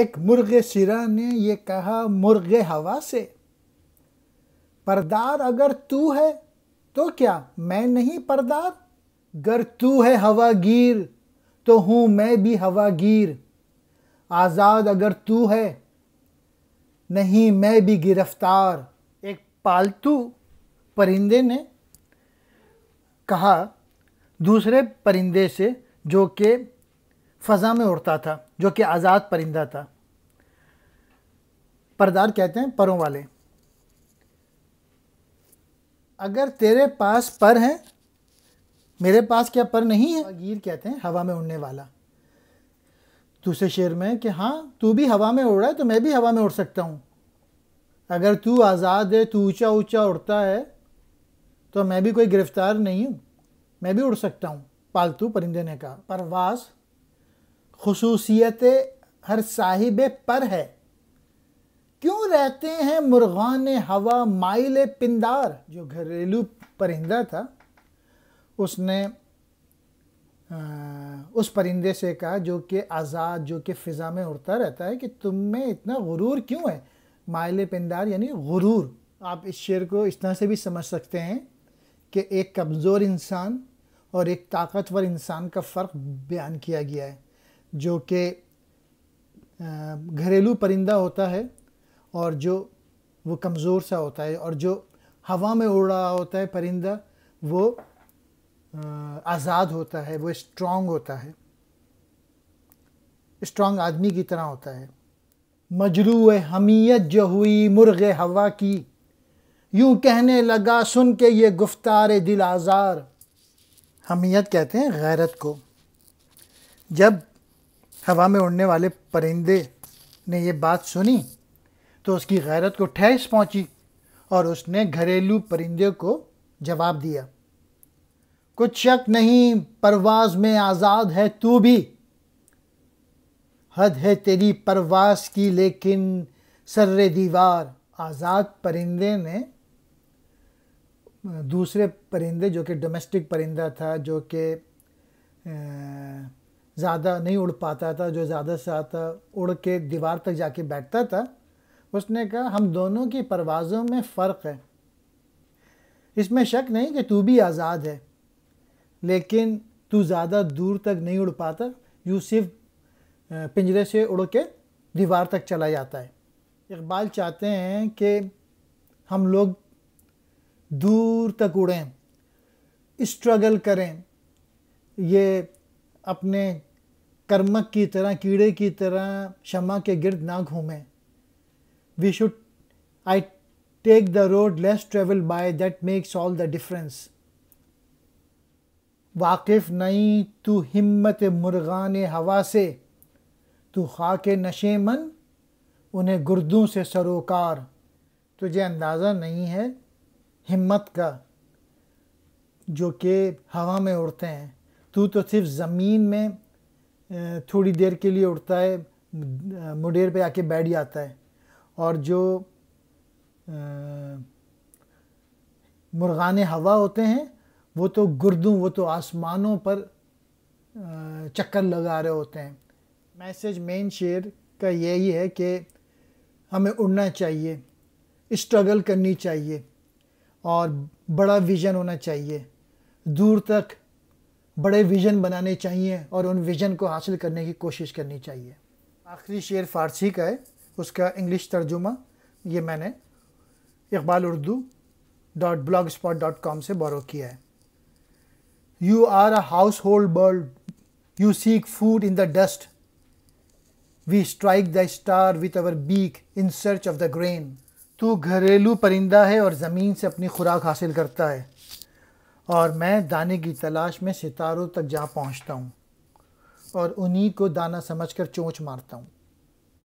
ایک مرغ سرا نے یہ کہا مرغ ہوا سے، پردار اگر تو ہے تو کیا میں نہیں پردار؟ گر تو ہے ہوا گیر تو ہوں میں بھی ہوا گیر، آزاد اگر تو ہے نہیں میں بھی گرفتار۔ ایک پالتو پرندے نے کہا دوسرے پرندے سے جو کہ فضا میں اڑتا تھا، جو کہ آزاد پرندہ تھا۔ پردار کہتے ہیں پروں والے، اگر تیرے پاس پر ہیں میرے پاس کیا پر نہیں ہے؟ گیر کہتے ہیں ہوا میں اڑنے والا۔ دوسرے شعر میں کہ ہاں تو بھی ہوا میں اڑ رہا ہے تو میں بھی ہوا میں اڑ سکتا ہوں، اگر تو آزاد ہے، تو اونچا اونچا اڑتا ہے تو میں بھی کوئی گرفتار نہیں ہوں، میں بھی اڑ سکتا ہوں۔ پالتو پرندے نے کہا پرواز خصوصیت ہر صاحب پر ہے، کیوں رہتے ہیں مرغان ہوا مائل پندار۔ جو گھریلو پرندہ تھا اس نے اس پرندے سے کہا جو کہ آزاد، جو کہ فضا میں اڑتا رہتا ہے، کہ تم میں اتنا غرور کیوں ہے؟ مائل پندار یعنی غرور۔ آپ اس شعر کو اس طرح سے بھی سمجھ سکتے ہیں کہ ایک کمزور انسان اور ایک طاقتور انسان کا فرق بیان کیا گیا ہے۔ جو کہ گھریلو پرندہ ہوتا ہے اور جو وہ کمزور سا ہوتا ہے، اور جو ہوا میں اڑ رہا ہوتا ہے پرندہ وہ آزاد ہوتا ہے، وہ اسٹرانگ ہوتا ہے، اسٹرانگ آدمی کی طرح ہوتا ہے۔ مجروح حمیت جو ہوئی مرغ ہوا کی، یوں کہنے لگا سن کے یہ گفتار دل آزار۔ حمیت کہتے ہیں غیرت کو۔ جب ہوا میں اڑنے والے پرندے نے یہ بات سنی تو اس کی غیرت کو ٹھیس پہنچی اور اس نے گھریلو پرندے کو جواب دیا، کچھ شک نہیں پرواز میں آزاد ہے تو بھی، حد ہے تیری پرواز کی لیکن سر دیوار۔ آزاد پرندے نے دوسرے پرندے جو کہ ڈومیسٹک پرندہ تھا، جو کہ زیادہ نہیں اڑ پاتا تھا، جو زیادہ سے زیادہ اڑ کے دیوار تک جا کے بیٹھتا تھا، اس نے کہا ہم دونوں کی پروازوں میں فرق ہے، اس میں شک نہیں کہ تو بھی آزاد ہے لیکن تو زیادہ دور تک نہیں اڑ پاتا، یوں صرف پنجرے سے اڑ کے دیوار تک چلا جاتا ہے۔ اقبال چاہتے ہیں کہ ہم لوگ دور تک اڑیں، اسٹرگل کریں، یہ اپنے کرمک کی طرح، کیڑے کی طرح شمع کے گرد نہ گھومیں۔ We should I take the road less traveled by, that makes all the difference۔ واقف نہیں تو ہمت مرغان ہوا سے، تو خاک نشیمن انہیں گردوں سے سروکار۔ تجھے اندازہ نہیں ہے ہمت کا جو کہ ہوا میں اڑتے ہیں، تو صرف زمین میں تھوڑی دیر کے لیے اڑتا ہے، مڈیر پہ آ کے بیٹھ جاتا ہے، اور جو مرغان ہوا ہوتے ہیں وہ تو گردوں، وہ تو آسمانوں پر چکر لگا رہے ہوتے ہیں۔ میسج مین شعر کا یہی ہے کہ ہمیں اڑنا چاہیے، اسٹرگل کرنی چاہیے، اور بڑا ویژن ہونا چاہیے، دور تک بڑے ویژن بنانے چاہیے اور ان ویژن کو حاصل کرنے کی کوشش کرنی چاہیے۔ آخری شعر فارسی کا ہے، اس کا انگلش ترجمہ یہ میں نے iqbalurdu.blogspot.com سے بورو کیا ہے۔ You are a household bird, you seek food in the dust, we strike the star with our beak in search of the grain۔ تو گھریلو پرندہ ہے اور زمین سے اپنی خوراک حاصل کرتا ہے، اور میں دانے کی تلاش میں ستاروں تک جا پہنچتا ہوں اور انہی کو دانہ سمجھ کر چونچ مارتا ہوں۔